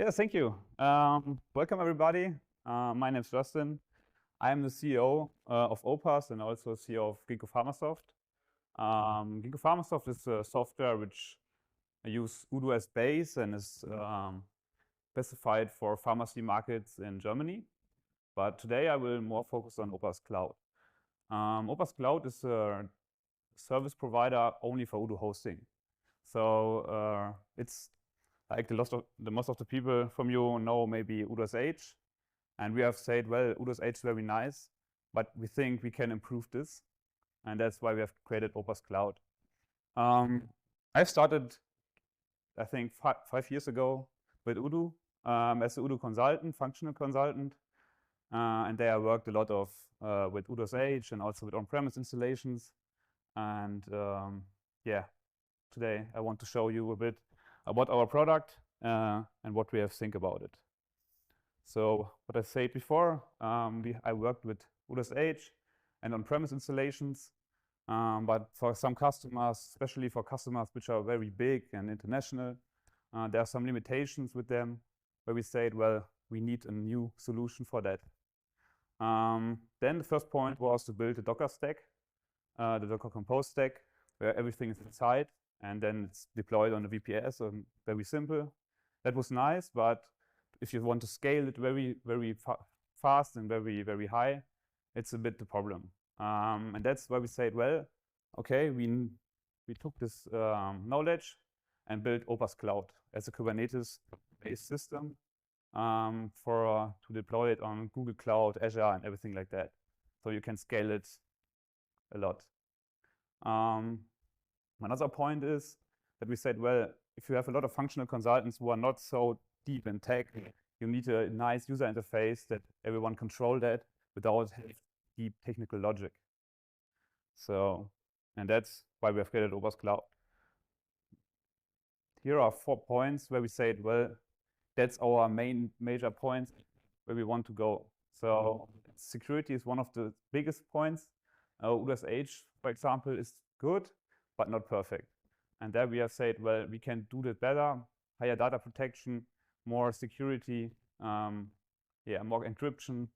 Yeah, thank you. Welcome, everybody. My name is Justin. I am the CEO of Opaas and also CEO of Ginkgo Pharmasoft. Ginkgo Pharmasoft is a software which uses Odoo as base and is specified for pharmacy markets in Germany. But today I will more focus on Opaas Cloud. Opaas Cloud is a service provider only for Odoo hosting. So it's like the most of the people from you know maybe Odoo H. And we have said, well, Odoo H is very nice, but we think we can improve this. And that's why we have created Opaas Cloud. I started, I think, 5 years ago with Odoo as an Odoo consultant, functional consultant. And there I worked a lot with Odoo H and also with on-premise installations. And yeah, today I want to show you a bit about our product and what we have think about it. So what I said before, I worked with Odoo H and on-premise installations, but for some customers, especially for customers which are very big and international, there are some limitations with them where we said, well, we need a new solution for that. Then the first point was to build a Docker stack, the Docker Compose stack, where everything is inside, and then it's deployed on the VPS, so very simple. That was nice, but if you want to scale it very, very fast and very, very high, it's a bit the problem. And that's why we said, well, okay, we took this knowledge and built Opaas Cloud as a Kubernetes-based system to deploy it on Google Cloud, Azure, and everything like that. So you can scale it a lot. Another point is that we said, well, if you have a lot of functional consultants who are not so deep in tech, you need a nice user interface that everyone control that without deep technical logic. So, and that's why we have created Opaas Cloud. Here are 4 points where we said, well, that's our major points where we want to go. So security is one of the biggest points. Odoo H, for example, is good, but not perfect. And there we have said, well, we can do that better, higher data protection, more security, more encryption,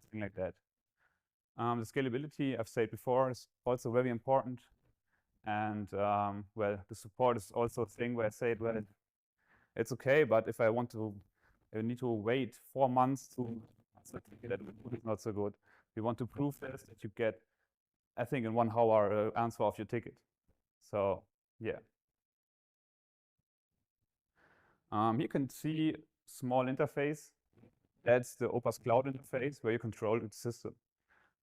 something like that. The scalability, I've said before, is also very important. And well, the support is also a thing where I said, well, it's okay, but if I need to wait 4 months that is not so good. We want to prove this, that you get, I think, in 1 hour answer of your ticket. So yeah. You can see small interface. That's the Opaas Cloud interface where you control the system.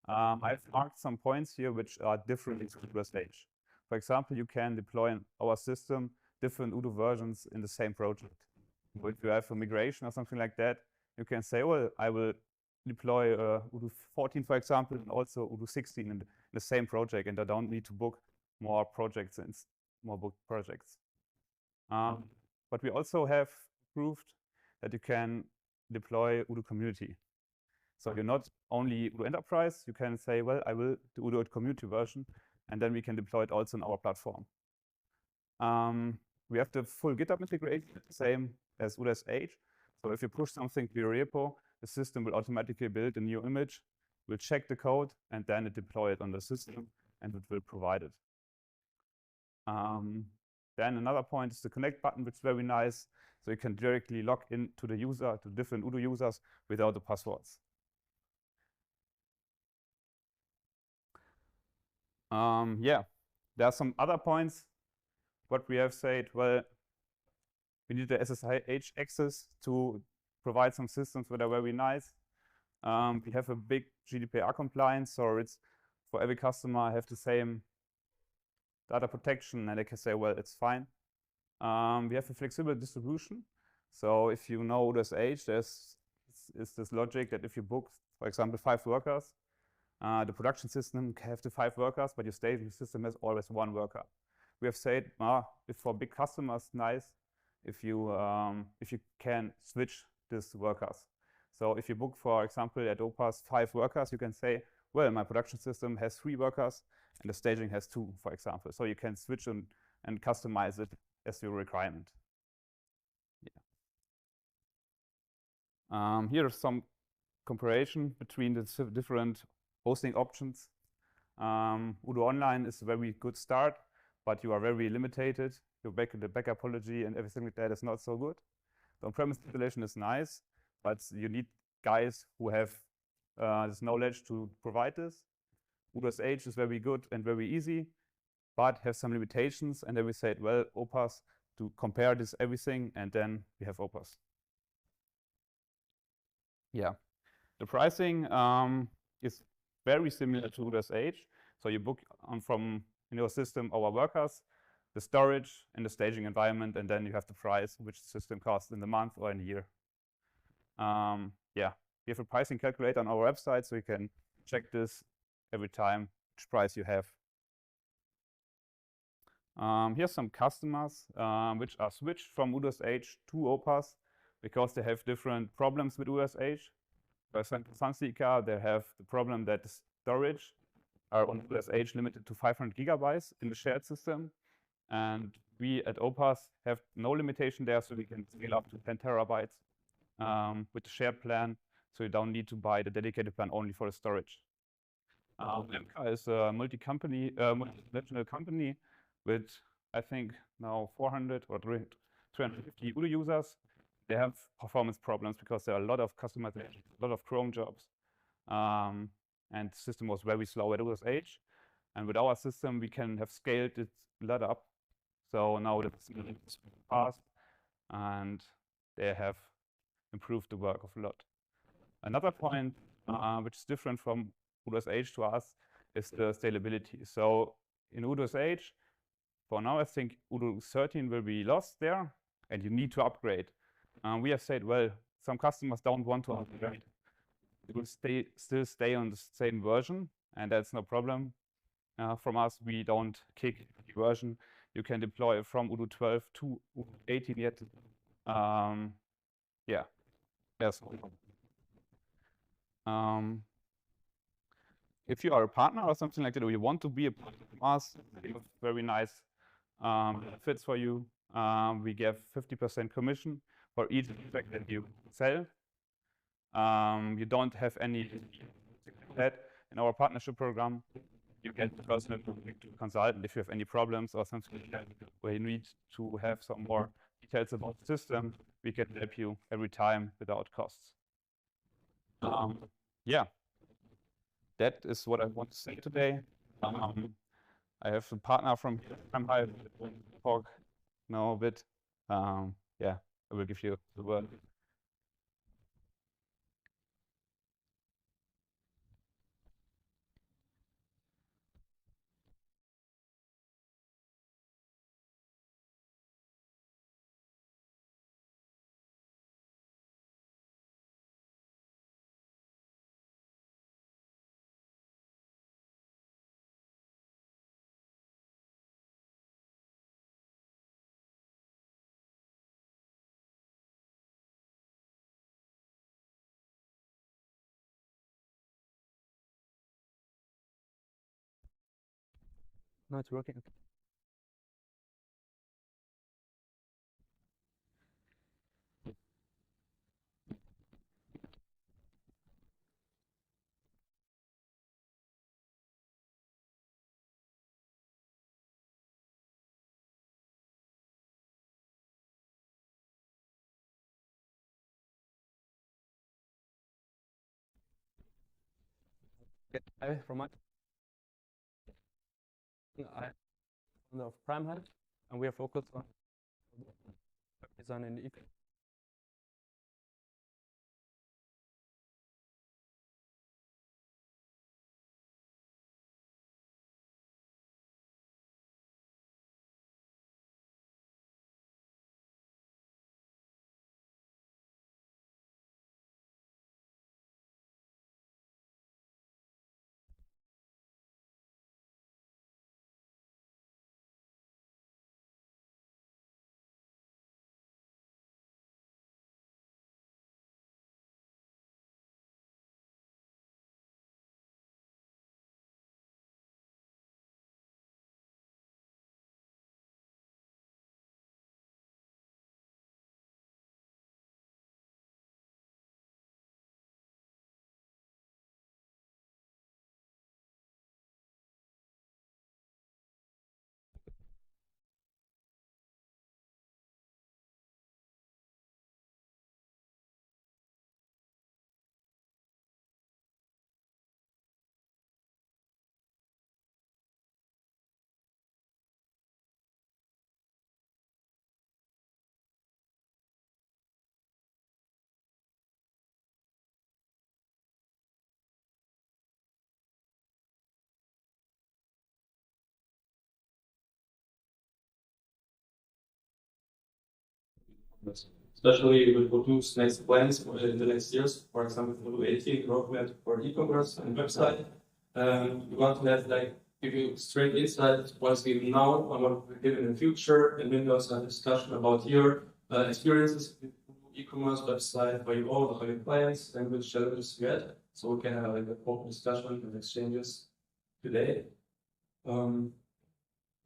I've marked some points here which are different in Odoo H. For example, you can deploy in our system different Odoo versions in the same project. If you have a migration or something like that, you can say, well, I will deploy Odoo 14, for example, and also Odoo 16 in the same project, and I don't need to book more projects and more booked projects. But we also have proved that you can deploy Odoo Community. So you're not only Odoo Enterprise, you can say, well, I will do Odoo Community version, and then we can deploy it also on our platform. We have the full GitHub integration, same as Odoo H. So if you push something to your repo, the system will automatically build a new image, will check the code, and then it deploy it on the system, and it will provide it. Then another point is the connect button, which is very nice. So you can directly log in to the user, to different Odoo users without the passwords. Yeah, there are some other points. What we have said, well, we need the SSH access to provide some systems that are very nice. We have a big GDPR compliance, so it's for every customer I have the same data protection, and they can say, well, it's fine. We have a flexible distribution. So if you know Odoo H, there's this logic that if you book, for example, 5 workers, the production system can have the 5 workers, but your staging system has always 1 worker. We have said, if for big customers, nice, if you can switch these workers. So if you book, for example, at Opaas 5 workers, you can say, well, my production system has 3 workers, and the staging has 2, for example. So you can switch and customize it as your requirement. Yeah. Here is some comparison between the different hosting options. Odoo Online is a very good start, but you are very limited. The backup policy and everything like that is not so good. The on-premise installation is nice, but you need guys who have this knowledge to provide this. Odoo SH is very good and very easy, but has some limitations. And then we said, well, Opaas to compare this everything, and then we have Opaas. Yeah, the pricing is very similar to Odoo SH. So you book from in your system our workers, the storage, and the staging environment, and then you have the price which the system costs in the month or in a year. Yeah, we have a pricing calculator on our website, so you can check this every time which price you have. Here's some customers which are switched from Odoo SH to Opaas because they have different problems with Odoo SH. For example, Sunseeker, they have the problem that the storage are on Odoo SH limited to 500 gigabytes in the shared system. And we at Opaas have no limitation there, so we can scale up to 10 terabytes with the shared plan. So you don't need to buy the dedicated plan only for the storage. EMKA is a multinational company with, I think, now 400 or 350 Odoo users. They have performance problems because there are a lot of customization, a lot of Chrome jobs. And the system was very slow at Odoo SH. And with our system, we can have scaled it a lot up. So now it's fast, and they have improved the work of a lot. Another point which is different from Odoo SH to us is the scalability. So in Odoo SH, for now, I think Odoo 13 will be lost there, and you need to upgrade. We have said, well, some customers don't want to upgrade. It will still stay on the same version, and that's no problem. From us, we don't kick the version. You can deploy from Odoo 12 to Odoo 18 yet. Yeah, yes. If you are a partner or something like that, or you want to be a partner from us, very nice fits for you. We give 50% commission for each project that you sell. You don't have any that in our partnership program. You get the personal consultant if you have any problems or something like that, where you need to have some more details about the system. We can help you every time without costs. Yeah, that is what I want to say today. I have a partner from PrimeHive that will talk now a bit. Yeah, I will give you the word. No, it's working. Okay, from my of PrimeHive, and we are focused on design and Especially with Odoo's next plans for the next years. For example, for Odoo 18 roadmap for e-commerce and website. We want to have like give you straight insight what's given now and what we give in the future, and then also a discussion about your experiences with e-commerce website, by your own, by your clients, and which challenges you had. So we can have like a open discussion and exchanges today.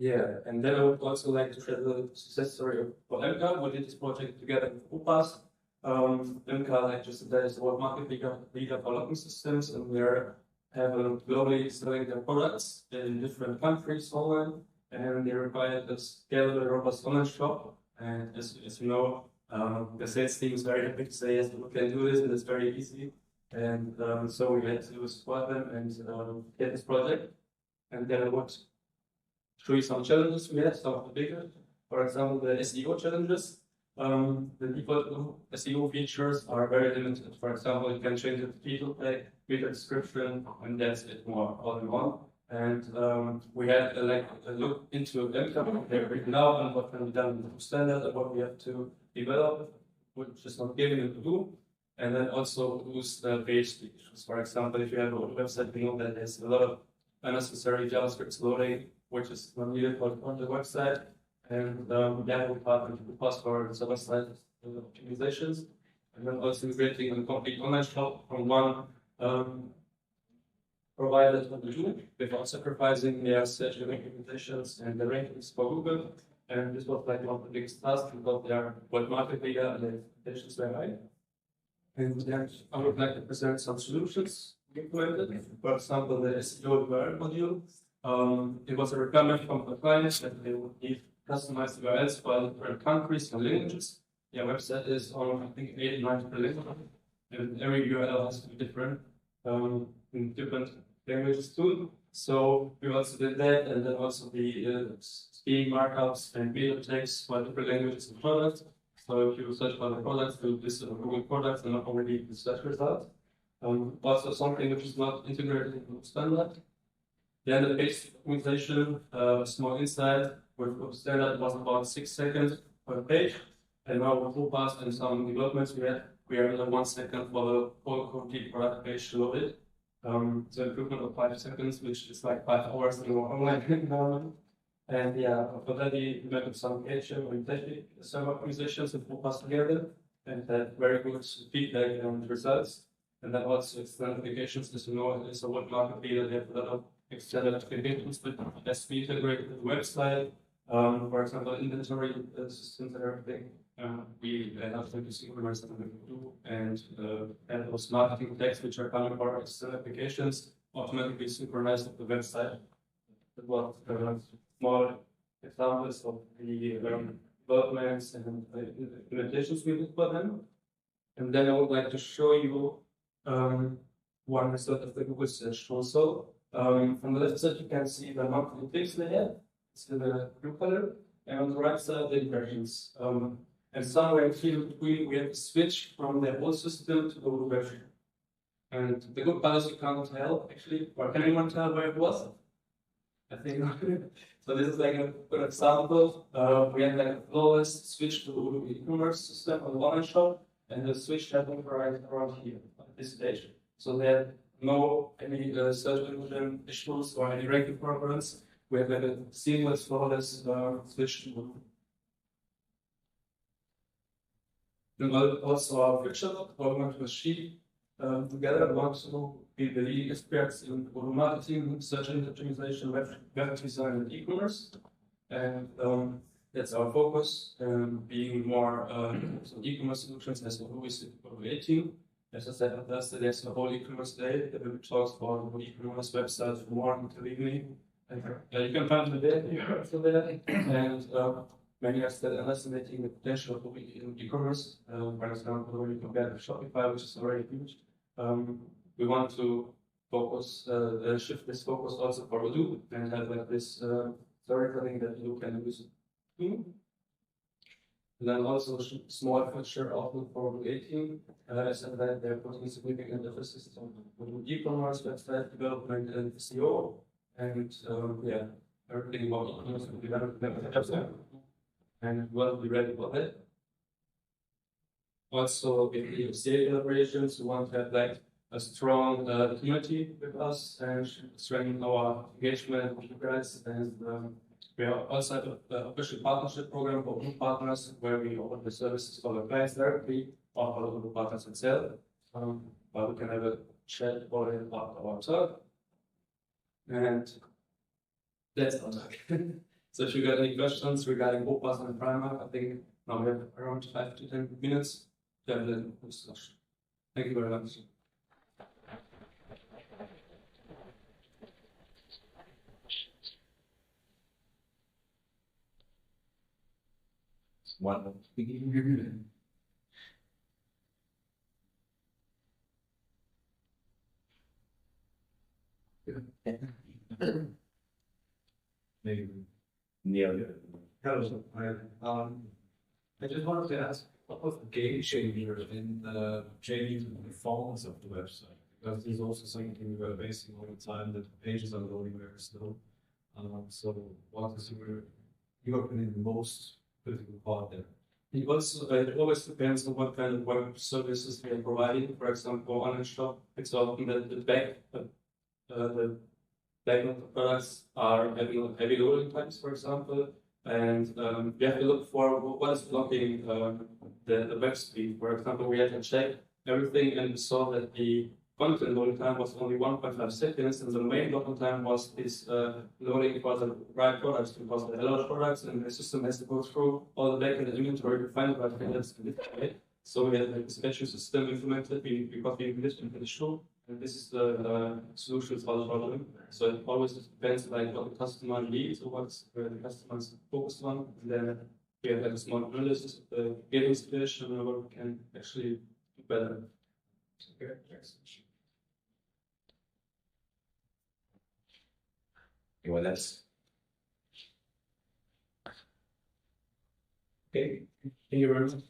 Yeah, and then I would also like to share the success story of EMKA. We did this project together with Opaas. EMKA, like just that, is the world market leader for locking systems, and they're globally selling their products in different countries online, and they require a scalable, robust online shop. And as you know, the sales team is very happy to say, yes, we can do this, and it's very easy. And so we had to support them and get this project. And then I would show you some challenges we had, some of the bigger. For example, the SEO challenges. The default SEO features are very limited. For example, you can change the title tag, read the description, and that's it, more all in one. And we had like a look into EMKA, they're written out, and what can be done with the standard, and what we have to develop, which is not given to do. And then also use the page features. For example, if you have a website, we know that there's a lot of unnecessary JavaScript loading, which is not needed on the website. And then we partner with Opaas for server-side optimizations. And then also creating a complete online shop from one provider to Odoo without sacrificing their search implementations and the rankings for Google. And this was like one of the biggest tasks because they are world market leader and the expectations were high. And then I would like to present some solutions we implemented. For example, the SEO URL module. It was a requirement from the clients that they would need customized URLs for different countries and languages. Their website is on, I think, 8 or 9 per language, and every URL has to be different in different languages too. So we also did that, and then also the scheme markups and video tags for different languages and products. So if you search for the products, do this on Google products and not only the search result. Also something which is not integrated into standard. Then the page optimization, small insight, with standard was about 6 seconds per page. And now with Opaas and some developments we are under 1 second for the whole complete product page to load it. So improvement of 5 seconds, which is like 5 hours in our online environment. And yeah, for that we implemented some page orientation server optimizations with Opaas together, and had very good feedback and results. And then also external applications, as you know, it's a world market leader. They have a lot of external applications that has to be integrated with the website. For example, inventory systems and everything. We have to synchronize them with Odoo, and those marketing tags which are coming for external applications automatically synchronized with the website. That was small examples of the developments and implementations we did for them. And then I would like to show you one result of the Google search console. From the left side, you can see the monthly picks they have. It's in the blue color, and on the right side, the impressions. And somewhere in between, we have to switch from the old system to the Odoo version. And the good part is you can't tell, actually, or can anyone tell where it was? I think not. So this is like a good example. We had like a flawless switch to the Odoo e-commerce system on the online shop, and the switch happened right around here at this stage. So there are no any search engine issues or any ranking problems. We have a seamless, flawless switch to Odoo. Then also our future look, working with sheet together. We want to be the leading experts in Odoo marketing, search engine optimization, web design, and e-commerce. And that's our focus, being more e-commerce solutions as Odoo is Odoo 18. As I said on Thursday, there's a whole e-commerce day that we talk about e-commerce websites from morning till evening. And you can find the data here for that. And many are still underestimating the potential of e-commerce. For example, when you compare to Shopify, which is already huge, we want to focus, shift this focus also for Odoo and have like this storytelling that Odoo can use too. And then also small feature outlook for Odoo 18. As I said, they're putting significant emphasis on e-commerce, website development, and SEO. And yeah, everything about e-commerce will be done with the website. And we'll be ready for that. Also, in the OCA collaborations, we want to have like a strong community with us and strengthen our engagement with you guys. And we are also have an official partnership program for Odoo partners where we offer the services for the clients directly or for the Odoo partners itself. But we can have a chat about it after our talk. And that's our talk. So if you got any questions regarding Opaas and PrimeHive, I think now we have around 5 to 10 minutes to have the discussion. Thank you very much. One. Maybe nearly. Hello. I just wanted to ask, what was the game changer in changing the performance of the website? Because this is also something we were facing all the time, that the pages are loading very slow. So what is your opinion, the most critical part there? It always depends on what kind of web services we are providing. For example, online shop, it's often the back of the products are heavy loading times, for example, and we have to look for what is blocking the web speed. For example, we had to check everything and we saw that the content loading time was only 1.5 seconds, and the main loading time was this loading for the right products, because there are a lot of products and the system has to go through all the backend inventory to find the right products in this way. So we had a dispatching system implemented because we finished in the show, and this is the solution for the problem. So it always depends like what the customer needs or what the customer is focused on, and then we have like a small analysis of the getting situation and what we can actually do better. Okay, thanks. Anyone else? Okay, thank you very much.